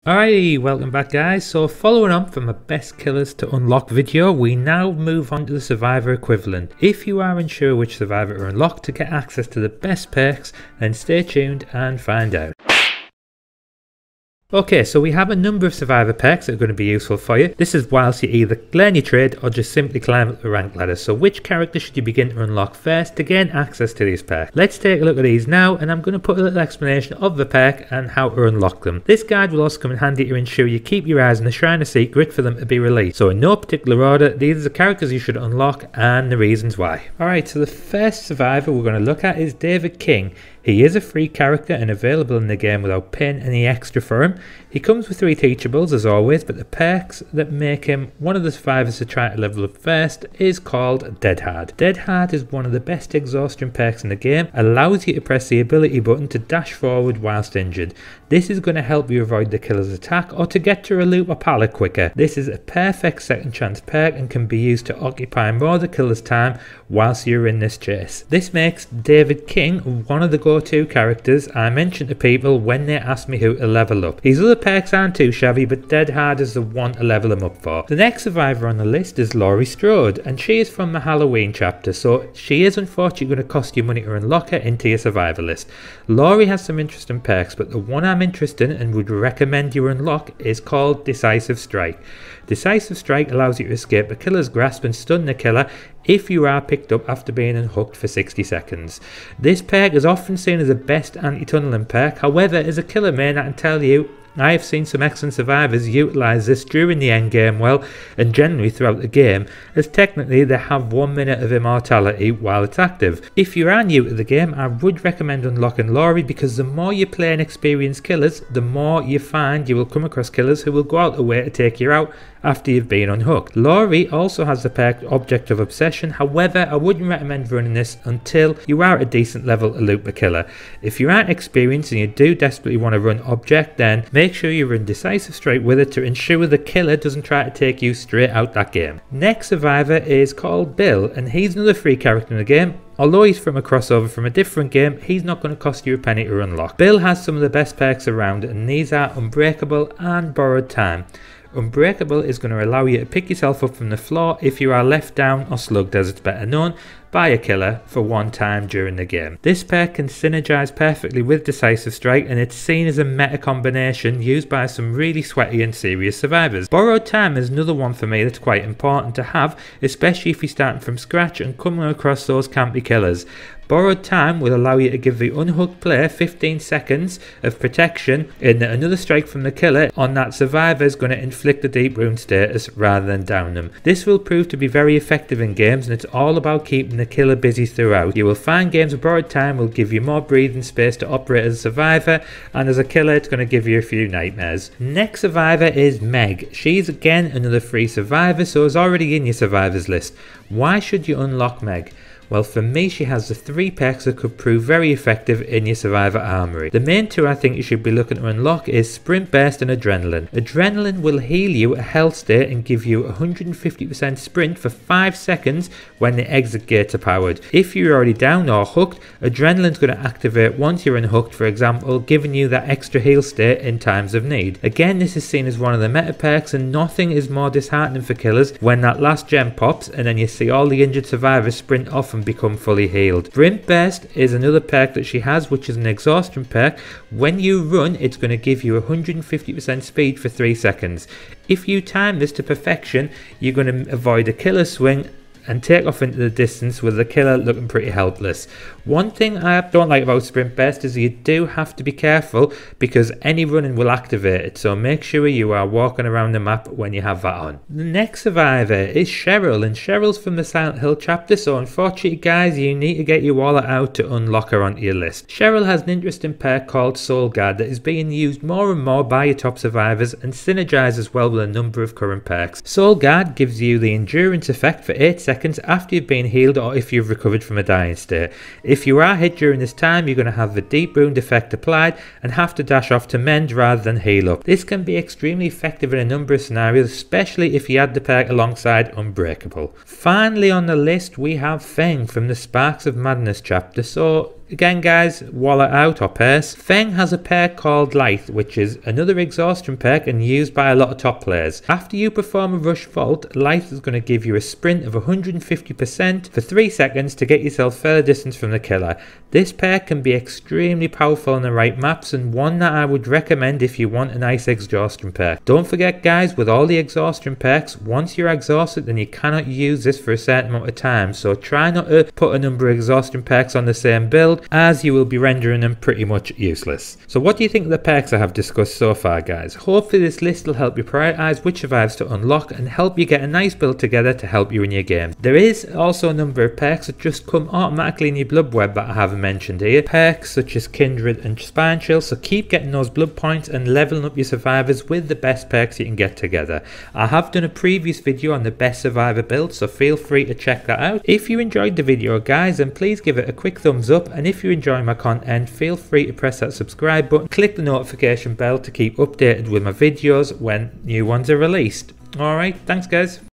Alrighty, welcome back guys. So following on from a best killers to unlock video, we now move on to the survivor equivalent. If you are unsure which survivor to unlock to get access to the best perks, then stay tuned and find out. Okay, so we have a number of survivor perks that are going to be useful for you. This is whilst you either learn your trade or just simply climb up the rank ladder. So which character should you begin to unlock first to gain access to these perks? Let's take a look at these now, and I'm going to put a little explanation of the perk and how to unlock them. This guide will also come in handy to ensure you keep your eyes on the Shrine of Secret for them to be released. So in no particular order, these are the characters you should unlock and the reasons why. Alright, so the first survivor we're going to look at is David King. He is a free character and available in the game without paying any extra for him. He comes with 3 teachables as always, but the perks that make him one of the survivors to try to level up first is called Dead Hard. Dead Hard is one of the best exhaustion perks in the game, allows you to press the ability button to dash forward whilst injured. This is going to help you avoid the killer's attack or to get to a loot or pallet quicker. This is a perfect second chance perk and can be used to occupy more of the killer's time whilst you're in this chase. This makes David King one of the go-to characters I mention to people when they ask me who to level up. These other perks aren't too shabby, but Dead Hard is the one to level them up for. The next survivor on the list is Laurie Strode, and she is from the Halloween chapter, so she is unfortunately going to cost you money to unlock her into your survivor list. Laurie has some interesting perks, but the one I'm interested in and would recommend you unlock is called Decisive Strike. Decisive Strike allows you to escape a killer's grasp and stun the killer if you are picked up after being unhooked for 60 seconds. This perk is often seen as the best anti-tunneling perk, however as a killer main I can tell you I have seen some excellent survivors utilise this during the endgame well and generally throughout the game, as technically they have 1 minute of immortality while it's active. If you are new to the game, I would recommend unlocking Laurie, because the more you play and experience killers, the more you find you will come across killers who will go out the way to take you out after you've been unhooked. Laurie also has the perk Object of Obsession, however I wouldn't recommend running this until you are at a decent level to loot the killer. If you aren't experienced and you do desperately want to run Object, then make sure you run Decisive Strike with it to ensure the killer doesn't try to take you straight out that game. Next survivor is called Bill, and he's another free character in the game. Although he's from a crossover from a different game, he's not going to cost you a penny to unlock. Bill has some of the best perks around, and these are Unbreakable and Borrowed Time. Unbreakable is going to allow you to pick yourself up from the floor if you are left down or slugged, as it's better known, by a killer for one time during the game. This perk can synergize perfectly with Decisive Strike, and it's seen as a meta combination used by some really sweaty and serious survivors. Borrowed Time is another one for me that's quite important to have, especially if you're starting from scratch and coming across those campy killers. Borrowed Time will allow you to give the unhooked player 15 seconds of protection, and another strike from the killer on that survivor is going to inflict a deep wound status rather than down them. This will prove to be very effective in games, and it's all about keeping the killer busy throughout. You will find games with Borrowed Time will give you more breathing space to operate as a survivor, and as a killer it's going to give you a few nightmares. Next survivor is Meg. She's again another free survivor, so is already in your survivors list. Why should you unlock Meg? Well, for me, she has the 3 perks that could prove very effective in your survivor armory. The main 2 I think you should be looking to unlock is Sprint Burst and Adrenaline. Adrenaline will heal you a health state and give you 150% sprint for 5 seconds when the exit gates are powered. If you're already down or hooked, Adrenaline's going to activate once you're unhooked, for example, giving you that extra heal state in times of need. Again, this is seen as one of the meta perks, and nothing is more disheartening for killers when that last gem pops and then you see all the injured survivors sprint off and become fully healed. Sprint Burst is another perk that she has, which is an exhaustion perk. When you run, it's going to give you 150% speed for 3 seconds. If you time this to perfection, you're going to avoid a killer swing and take off into the distance with the killer looking pretty helpless. One thing I don't like about Sprint Burst is you do have to be careful, because any running will activate it, so make sure you are walking around the map when you have that on. The next survivor is Cheryl, and Cheryl's from the Silent Hill chapter, so unfortunately guys, you need to get your wallet out to unlock her onto your list. Cheryl has an interesting perk called Soul Guard that is being used more and more by your top survivors and synergizes well with a number of current perks. Soul Guard gives you the endurance effect for 8 seconds after you've been healed or if you've recovered from a dying state. If you are hit during this time, you're going to have the deep wound effect applied and have to dash off to mend rather than heal up. This can be extremely effective in a number of scenarios, especially if you add the perk alongside Unbreakable. Finally on the list we have Feng from the Sparks of Madness chapter. So again guys, wallet out or purse. Feng has a perk called Light, which is another exhaustion perk and used by a lot of top players. After you perform a rush vault, Light is going to give you a sprint of 150% for 3 seconds to get yourself further distance from the killer. This perk can be extremely powerful on the right maps and one that I would recommend if you want a nice exhaustion perk. Don't forget guys, with all the exhaustion perks, once you're exhausted then you cannot use this for a certain amount of time, so try not to put a number of exhaustion perks on the same build, as you will be rendering them pretty much useless. So what do you think of the perks I have discussed so far guys? Hopefully this list will help you prioritize which survivors to unlock and help you get a nice build together to help you in your game. There is also a number of perks that just come automatically in your blood web that I haven't mentioned here. Perks such as Kindred and Spine Chill, so keep getting those blood points and leveling up your survivors with the best perks you can get together. I have done a previous video on the best survivor build, so feel free to check that out. If you enjoyed the video guys, then please give it a quick thumbs up, and if you enjoy my content, feel free to press that subscribe button, click the notification bell to keep updated with my videos when new ones are released. Alright, thanks guys.